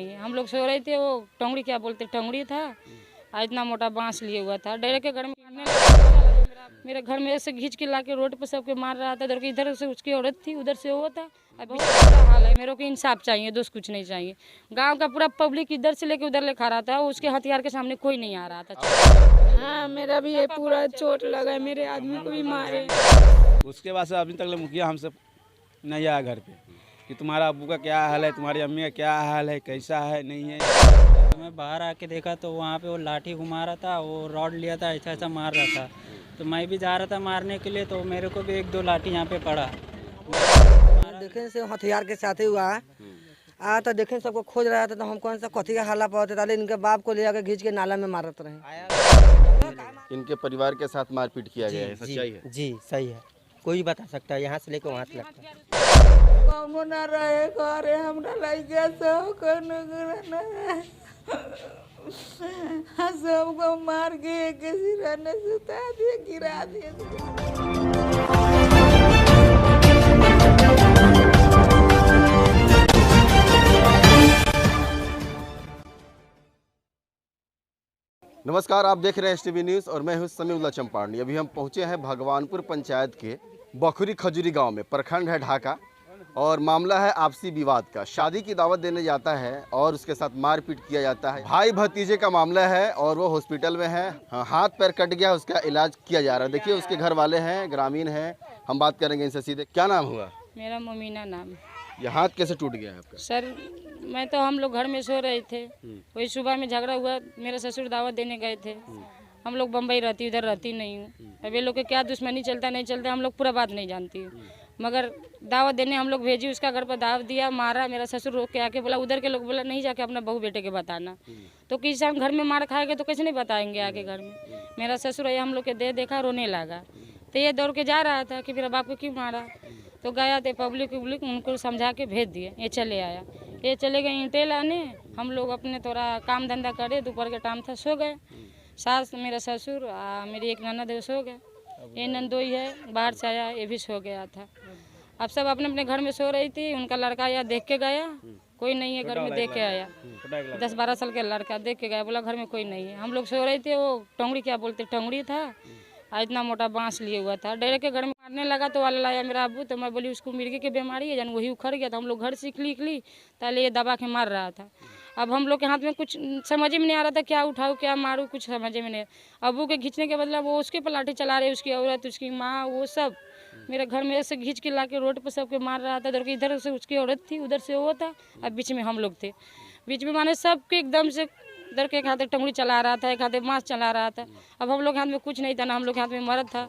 हम लोग सो रहे थे, वो टोंगड़ी क्या बोलते टोंगड़ी था, इतना मोटा बांस लिए हुआ था। डायरेक्ट के घर में मारने लगा। मेरे घर में ऐसे घींच के लाके रोड पे सबके मार रहा था। इधर से उसकी औरत थी, उधर से वो था। अभी हाल है, मेरे को इंसाफ चाहिए, दोस्त कुछ नहीं चाहिए। गांव का पूरा पब्लिक इधर से लेके उधर ले खा रहा था, उसके हथियार के सामने कोई नहीं आ रहा था। हाँ, मेरा भी ये पूरा चोट लगा है, मेरे आदमी को भी मारे। उसके बाद से अभी तक मुखिया हमसे नहीं आया घर पे कि तुम्हारा अब्बू का क्या हाल है, तुम्हारी अम्मी का क्या हाल है, कैसा है, नहीं है। तो मैं बाहर आके देखा तो वहाँ पे वो लाठी घुमा रहा था, वो रॉड लिया था, ऐसा ऐसा मार रहा था। तो मैं भी जा रहा था मारने के लिए, तो मेरे को भी एक दो लाठी यहाँ पे पड़ा। देखे से हथियार के साथ ही हुआ आ तो देखे सबको खोज रहा था, तो हम कौन सा कथी का हाला पाते था। इनके बाप को ले जाकर घींच के नाला में मारते रहे। इनके परिवार के साथ मारपीट किया गया है, सच्चाई है? जी सही है, कोई बता सकता है, यहाँ से लेकर वहाँ तक लगता है। कौनो ना रहे घरे हमरा लइका सब कोनो ना सबको मार के एक सिरा ने सुता दिए, गिरा दिए। नमस्कार, आप देख रहे हैं STV न्यूज़ और मैं हूं समीउल्लाह चंपारनी। अभी हम पहुंचे हैं भगवानपुर पंचायत के बखुरी खजूरी गांव में। प्रखंड है ढाका और मामला है आपसी विवाद का। शादी की दावत देने जाता है और उसके साथ मारपीट किया जाता है। भाई भतीजे का मामला है और वो हॉस्पिटल में है। हाथ पैर कट गया, उसका इलाज किया जा रहा है। देखिए, उसके घर वाले हैं, ग्रामीण हैं, हम बात करेंगे इनसे सीधे। क्या नाम हुआ? मेरा मोमिना नाम। ये हाथ कैसे टूट गया है आपका? सर, मैं तो हम लोग घर में सो रहे थे, वही सुबह में झगड़ा हुआ। मेरे ससुर दावत देने गए थे। हम लोग बम्बई रहती, उधर रहती नहीं हूँ। अब ये लोग के क्या दुश्मनी चलता नहीं चलता, हम लोग पूरा बात नहीं जानती हूँ। मगर दावत देने हम लोग भेजी, उसका घर पर दावत दिया, मारा। मेरा ससुर रोक के आके बोला, उधर के लोग बोला नहीं जाके अपना बहू बेटे के बताना। तो किसी हम घर में मार खाएंगे तो कैसे नहीं बताएंगे आके घर में। मेरा ससुर ये हम लोग के देखा, रोने लगा। तो ये दौड़ के जा रहा था कि मेरा बाप को क्यों मारा। तो गया तो पब्लिक उनको समझा के भेज दिए। ये चले आया, ये चले गए ईंटें लाने। हम लोग अपने थोड़ा काम धंधा करे, दोपहर के टाइम था, सो गए। सास, मेरा ससुर, मेरी एक ननद है, सो गए। ये नंदोई है, बाहर से आया, ये भी सो गया था। अब सब अपने अपने घर में सो रही थी। उनका लड़का आया, देख के गया, कोई नहीं है घर में, देख के आया। 10-12 साल का लड़का देख के गया, बोला घर में कोई नहीं है। हम लोग सो रहे थे, वो टोंगड़ी क्या बोलते टोंगड़ी था, इतना मोटा बांस लिए हुआ था। डायरेक्ट के घर में मारने लगा तो वाला लाया मेरा अब्बू। तो मैं बोली उसको मिर्गी की बीमारी है, जान वही उखड़ गया था। हम लोग घर से निकली ताले ये दबा के मार रहा था। अब हम लोग के हाथ में कुछ समझ में नहीं आ रहा था, क्या उठाऊँ क्या मारूँ, कुछ समझ में नहीं। अब्बू के खींचने के बदला वो उसके पर लाठी चला रहे, उसकी औरत, उसकी माँ, वो सब मेरे घर में ऐसे घींच के ला के रोड पर सबके मार रहा था। इधर से उसकी औरत थी, उधर से वो था, अब बीच में हम लोग थे। बीच में माने सबके एकदम से इधर के एक हाथ टंगड़ी चला रहा था, एक हाथ मांस चला रहा था। अब हम लोग हाथ में कुछ नहीं था ना, हम लोग हाथ में मर्द था।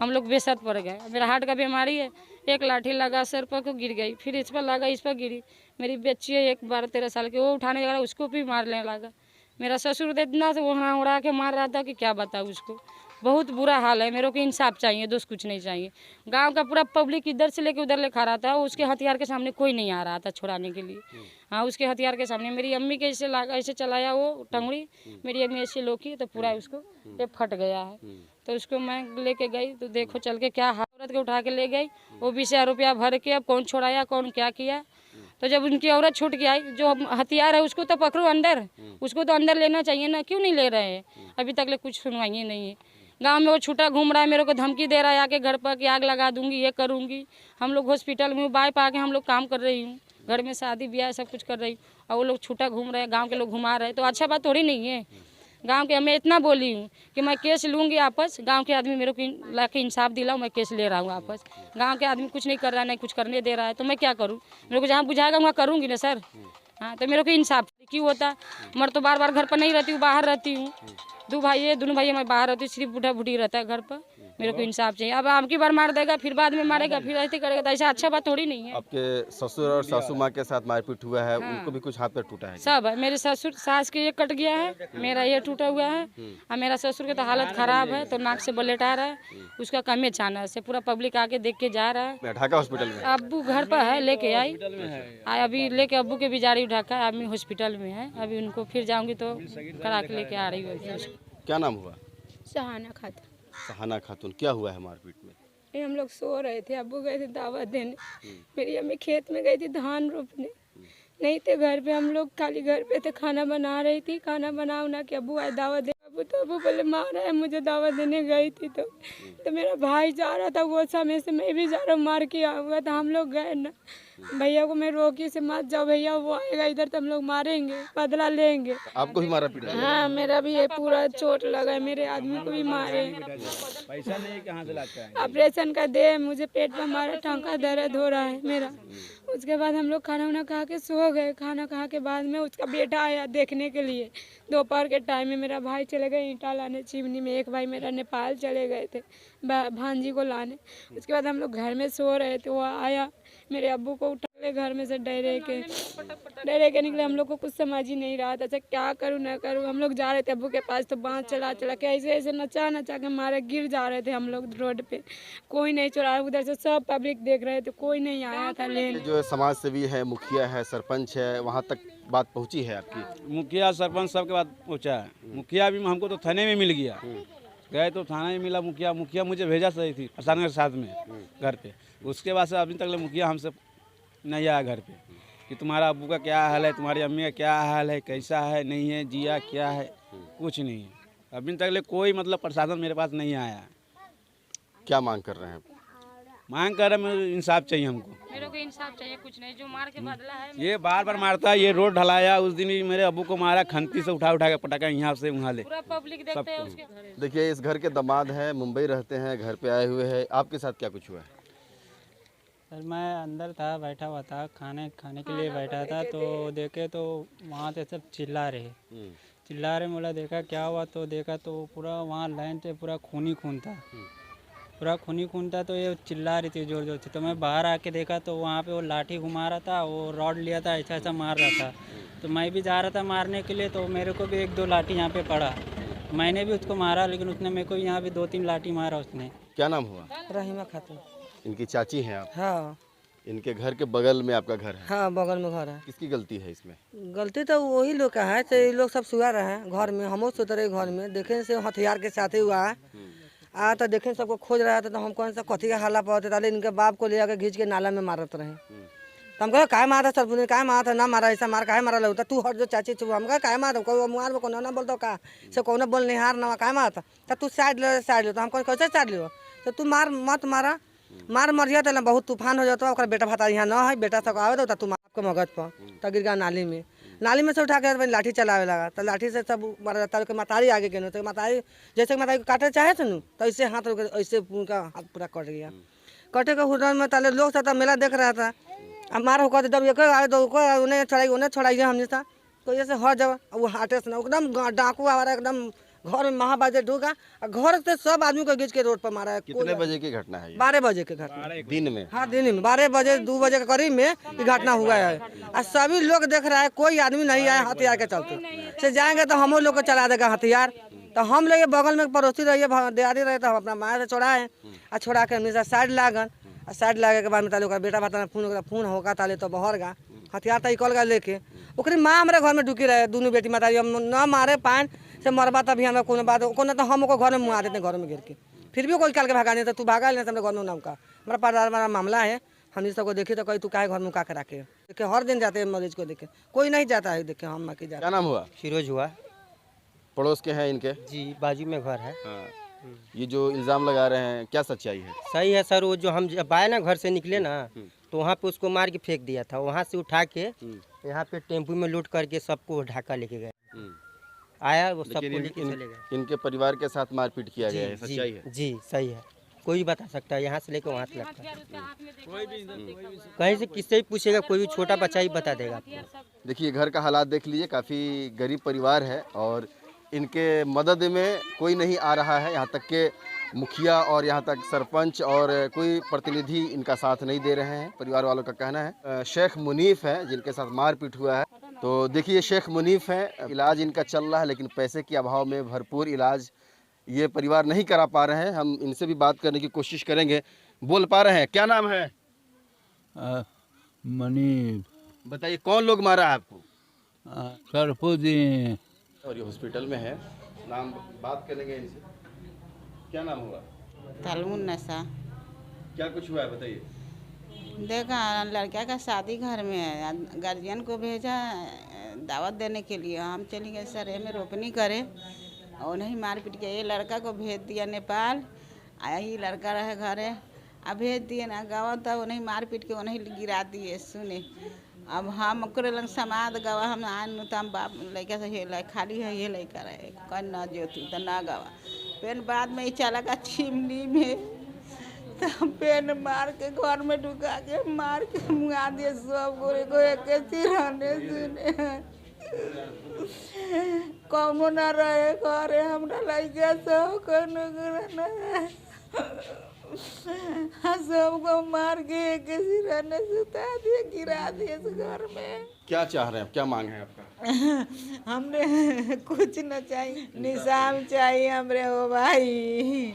हम लोग बेसत पड़ गए। मेरा हार्ट का बीमारी है। एक लाठी लगा सर पर को, गिर गई, फिर इस पर लगा, इस पर गिरी। मेरी बच्ची है एक 12-13 साल की, वो उठाने लगा, उसको भी मारने लगा। मेरा ससुर तो इतना से वहाँ उड़ा के मार रहा था कि क्या बताऊँ उसको। बहुत बुरा हाल है, मेरे को इंसाफ चाहिए, दोस्त कुछ नहीं चाहिए। गांव का पूरा पब्लिक इधर से लेके उधर ले खा रहा था, उसके हथियार के सामने कोई नहीं आ रहा था छुड़ाने के लिए। हाँ, उसके हथियार के सामने मेरी अम्मी के ऐसे लगा, ऐसे चलाया वो टंगड़ी, मेरी अम्मी ऐसे लोकी, तो पूरा उसको ये फट गया है। तो उसको मैं लेके गई, तो देखो चल के क्या औरत के उठा के ले गई, वो 20,000 रुपया भर के। अब कौन छोड़ाया, कौन क्या किया। तो जब उनकी औरत छूट के आई, जो हथियार है उसको तो पकड़ो अंदर, उसको तो अंदर लेना चाहिए ना, क्यों नहीं ले रहे हैं। अभी तक ले कुछ सुनवाई नहीं है। गांव में वो छूटा घूम रहा है, मेरे को धमकी दे रहा है आके घर पर कि आग लगा दूंगी, ये करूंगी। हम लोग हॉस्पिटल में बाई पा के हम लोग काम कर रही हूँ, घर में शादी ब्याह सब कुछ कर रही हूँ, और वो लोग छूटा घूम रहे हैं, गांव के लोग घुमा रहे हैं। तो अच्छा बात थोड़ी नहीं है। गांव के मैं इतना बोली हूँ कि मैं केस लूँगी आपस। गांव के आदमी मेरे को ला के इंसाफ दिलाओ, मैं केस ले रहा हूँ आपस। गांव के आदमी कुछ नहीं कर रहा है, नहीं कुछ करने दे रहा है, तो मैं क्या करूँ। मेरे को जहाँ बुझाएगा वहाँ करूँगी ना सर। हाँ, तो मेरे को इंसाफ क्यों होता। मैं तो बार बार घर पर नहीं रहती हूँ, बाहर रहती हूँ। दो भाई है, दोनों भाई मैं बाहर रहती हूँ, सिर्फ बूढ़ा बूढ़ी रहता है घर पर। मेरे को इंसाफ चाहिए। अब आपकी बार मार देगा, फिर बाद में मारेगा, फिर ऐसे करेगा, तो ऐसा अच्छा बात थोड़ी नहीं है। आपके ससुर और सासू माँ के साथ मारपीट हुआ है, उनको भी कुछ हाथ पैर टूटा है? सब है। मेरे ससुर सास के ये कट गया है, मेरा ये टूटा हुआ है, और मेरा ससुर की तो हालत खराब है, तो नाक से ब्लड आ रहा है, उसका कमे अचानक से। पूरा पब्लिक आके देख के जा रहा है। ढाका हॉस्पिटल में अब्बू घर पर है, लेके आई, अभी लेके अब्बू के भी जा रही हूँ ढाका। आदमी हॉस्पिटल में है, अभी उनको फिर जाऊंगी तो करा के लेके आ रही हूँ। क्या नाम हुआ? सहाना खातून। सहाना खातून। क्या हुआ है मारपीट में? ये हम लोग सो रहे थे, अब्बू गए थे दावत देने, मेरी अम्मी खेत में गई थी धान रोपने। नहीं थे घर पे, हम लोग खाली घर पे थे, खाना बना रही थी, खाना बना उना के अबू आए दावत दे, तो अबू बोले मारा है मुझे, दावत देने गई थी तो मेरा भाई जा रहा था वो समय से, मैं भी जा रहा हूँ, मार के आ हुआ था, हम लोग गए ना, भैया को मैं रोकी से मत जाओ भैया, वो आएगा इधर तो हम लोग मारेंगे, बदला लेंगे। आपको भी मारा पीटा? हाँ मेरा भी ये पूरा चोट लगा है, मेरे आदमी को भी मारे। पैसा नहीं कहाँ से लाता है? ऑपरेशन का दे, मुझे पेट में मारा, टांका दर्द हो रहा है मेरा। उसके बाद हम लोग खाना वाना खा के सो गए, खाना खा के बाद में उसका बेटा आया देखने के लिए, दोपहर के टाइम में मेरा भाई चले गए ईंटा लाने चिमनी में, एक भाई मेरा नेपाल चले गए थे भांजी को लाने। उसके बाद हम लोग घर में सो रहे थे, वो आया मेरे अब्बू को उठा ले घर में से, डरे के निकले, हम लोग को कुछ समझ ही नहीं रहा था अच्छा क्या करूँ ना करूँ। हम लोग जा रहे थे अब्बू के पास तो बाँस चला के ऐसे ऐसे नचा के मारे, गिर जा रहे थे हम लोग रोड पे, कोई नहीं चुरा, उधर से सब पब्लिक देख रहे थे, कोई नहीं आया था लेने। जो समाज सेवी है, मुखिया है, सरपंच है, वहाँ तक बात पहुँची है आपकी? मुखिया सरपंच सबके बाद पहुँचा है। मुखिया भी हमको तो थाने में मिल गया, गए तो थाना में मिला मुखिया मुझे भेजा सही थी अचानक के साथ में घर पे। उसके बाद से अभी तक मुखिया हमसे नहीं आया घर पे कि तुम्हारा अब्बू का क्या हाल है, तुम्हारी अम्मी का क्या हाल है, कैसा है, नहीं है, जिया क्या है, कुछ नहीं है अभी तक कोई मतलब प्रशासन मेरे पास नहीं आया। क्या मांग कर रहे हैं? मांग कर रहे हैं, इंसाफ चाहिए हमको, मेरे को इंसाफ चाहिए, कुछ नहीं, जो मार के बदला है। ये बार बार मारता है, ये रोड ढलाया, उस दिन ही मेरे अब्बू को मारा, खंती से उठा के पटाखा यहाँ से वहाँ ले, पूरा पब्लिक देखते है उसके। देखिए इस घर के दामाद हैं, मुंबई रहते हैं, घर पे आए हुए हैं। आपके साथ क्या कुछ हुआ है? सर मैं अंदर था, बैठा हुआ था, खाने के लिए बैठा था, तो देखे तो वहाँ से सब चिल्ला रहे, बोला देखा क्या हुआ, तो देखा तो पूरा वहाँ लाइन से पूरा खून था, तो ये चिल्ला रही थी जोर जोर से। तो मैं बाहर आके देखा तो वहाँ पे वो लाठी घुमा रहा था, वो रॉड लिया था, ऐसा मार रहा था। तो मैं भी जा रहा था मारने के लिए, तो मेरे को भी 1-2 लाठी यहाँ पे पड़ा, मैंने भी उसको मारा, लेकिन उसने मेरे को यहाँ भी 2-3 लाठी मारा उसने। क्या नाम हुआ? रहीमा खातून। इनकी चाची हैं आप? हाँ इनके घर के बगल में आपका घर है? हाँ बगल में घर है। किसकी गलती है इसमें? गलती तो वही लोग का है, तो ये लोग सब सुहा रहे हैं घर में, हम सोते रहे घर में, देखे से हथियार के साथ ही हुआ है। तो देखे सबको खोज रहा था, तो हम कौन सा कथी का हाला पाते था, इनके बाप को ले आके घींच के नाला में मारत रहे। तो हम कहा काय मारा सरपुर काय मारा था, ना मारा ऐसा मार काय मारा लगता, तू हट जो चाची चुप, हम कहा काय मारा, कोई मुआर में कौन ना बोलता का से कौन बोल निहार ना काय मारा था, तू साइड लो, तो हम कैसे साइड लो, तो तू मार मत मार मरिया तो बहुत तूफान हो जाता, बेटा भाता यहाँ ना है, बेटा सब आवे तो तू आपको मगज पर तो गिर गया नाली में से उठा के लाठी चलावे लगा, तो लाठी से सब मारा जाता है। मतारी आगे के तो मतारी जैसे मतारी को काटे चाहे थे न, तो ऐसे हाथ ऐसे उनका हाथ पूरा कट गया, कटे के हुडन में ताले लोग सब मेला देख रहा था, अब मार होकर जब एक आए तो उन्हें छोड़ाइए हमने था, तो ऐसे हट जाओ, वो हाटे से एकदम डाकू आ रहा है, एकदम घर में महाबाजे ढूंगा, घर से सब आदमी को घींच के रोड पर मारा है। कितने बजे की घटना है? 12 बजे के घटना, दिन में? हाँ दिन में 12 बजे 2 बजे के करीब में ये घटना हुआ है, और सभी लोग देख रहा है, कोई आदमी नहीं आया हथियार के चलते से जाएंगे तो हम लोग को चला देगा हथियार। तो हम लोग बगल में पड़ोसी रहिए दिहाड़ी रहे, तो हम अपना माँ से छोड़ाए और छोड़ा के हमेशा साइड लागन, और साइड लागे के बाद में ताले बेटा भाता फोन होगा ताले तो बहर गा हथियार तो निकल गया लेके, ओकरी माँ हमारे घर में ढुकी रहे, दोनों बेटी माता हम न मारे पान से मरबा तभी हमें कोनो बात कोनो, तो हम घर में मुँह देते घर में गिर के, फिर भी कोई काल के भगा नहीं, तो तू भागा नहीं घर में नाम का हमारा परिवार वाला मामला है। हम सबको देखी तो कहीं तू काहे घर में का करा के देखे, हर दिन जाते हैं मरीज को देखे, कोई नहीं जाता है देखे, हम माँ की जाते। क्या नाम हुआ? फिरोज हुआ पड़ोस के हैं इनके? जी, बाजू में घर है। हाँ। ये जो इल्ज़ाम लगा रहे हैं क्या सच्चाई है? सही है सर, वो जो हम जब आए ना घर से निकले ना, तो वहाँ पे उसको मार के फेंक दिया था, वहाँ से उठा के यहाँ पे टेम्पू में लोड करके सबको ढाका लेके गए, आया वो सबको लेके चले गए। इनके परिवार के साथ मारपीट किया गया है, सच्चाई है? जी सही है, कोई बता सकता है, यहाँ से लेकर वहाँ तक लगता है, कहीं से किससे भी पूछेगा, कोई भी छोटा बच्चा ही बता देगा आपको। देखिए घर का हालात देख लीजिए, काफ़ी गरीब परिवार है और इनके मदद में कोई नहीं आ रहा है, यहाँ तक के मुखिया और यहाँ तक सरपंच और कोई प्रतिनिधि इनका साथ नहीं दे रहे हैं। परिवार वालों का कहना है शेख मुनीफ है जिनके साथ मारपीट हुआ है। तो देखिए शेख मुनीफ है, इलाज इनका चल रहा है, लेकिन पैसे के अभाव में भरपूर इलाज ये परिवार नहीं करा पा रहे हैं। हम इनसे भी बात करने की कोशिश करेंगे, बोल पा रहे हैं। क्या नाम है? मुनीफ। बताइए कौन लोग मारा है आपको? सरफुद्दीन। और ये हॉस्पिटल में है, नाम बात करेंगे इनसे। क्या नाम हुआ? तलमुन नशा। क्या कुछ हुआ है बताइए। देखा लड़का का शादी घर में है, गार्जियन को भेजा दावत देने के लिए। हम चली गए सर में रोपनी करे और नहीं मारपीट के ये लड़का को भेज दिया नेपाल। आया ही लड़का रहे घरे, अब भेज दिए ना गवा था, वो नहीं मारपीट के वो नहीं गिरा दिए। सुने अब हम ओकरे लंग समाद गवा हम आन तो हम बाप लड़का से हे खाली है ये लड़का रहे कन न जो तू तो ना गवा। फिर बाद में चला का चिमनी में तो पेन मार के घर में ढुका के मार के मुआ दिए सब गोरे को एक रहने सुने कौनो ना रहे घरे हमरा लड़का सब कौनो सबको मार के एक रहने सुता दिए गिरा दिए घर में। क्या चाह रहे हैं, क्या मांग है आपका? हमने कुछ न चाहिए, निशाम चाहिए हमरे हो भाई।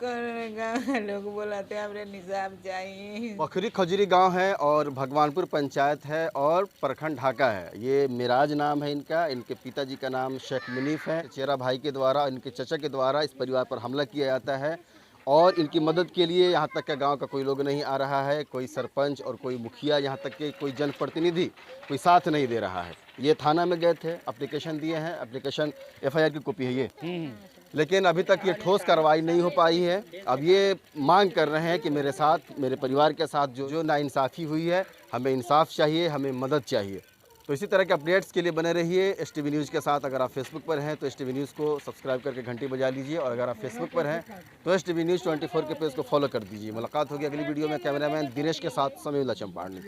कौन लोग बोलाते हमरे निशाम चाहिए। बखरी खजुरी गांव है और भगवानपुर पंचायत है और प्रखंड ढाका है। ये मिराज नाम है इनका। इनके पिताजी का नाम शेख मुनीफ है। चेरा भाई के द्वारा, इनके चचा के द्वारा इस परिवार पर हमला किया जाता है और इनकी मदद के लिए यहाँ तक का गांव का कोई लोग नहीं आ रहा है, कोई सरपंच और कोई मुखिया, यहाँ तक के कोई जनप्रतिनिधि कोई साथ नहीं दे रहा है। ये थाना में गए थे, एप्लीकेशन दिए हैं, एप्लीकेशन FIR की कॉपी है ये, लेकिन अभी तक ये ठोस कार्रवाई नहीं हो पाई है। अब ये मांग कर रहे हैं कि मेरे साथ, मेरे परिवार के साथ जो नाइंसाफ़ी हुई है, हमें इंसाफ चाहिए, हमें मदद चाहिए। तो इसी तरह के अपडेट्स के लिए बने रहिए STV न्यूज़ के साथ। अगर आप फेसबुक पर हैं तो STV न्यूज़ को सब्सक्राइब करके घंटी बजा लीजिए और अगर आप फेसबुक पर हैं तो STV न्यूज़ 24 के पेज को फॉलो कर दीजिए। मुलाकात होगी अगली वीडियो में। कैमरामैन दिनेश के साथ समीउल्लाह चंपारनी।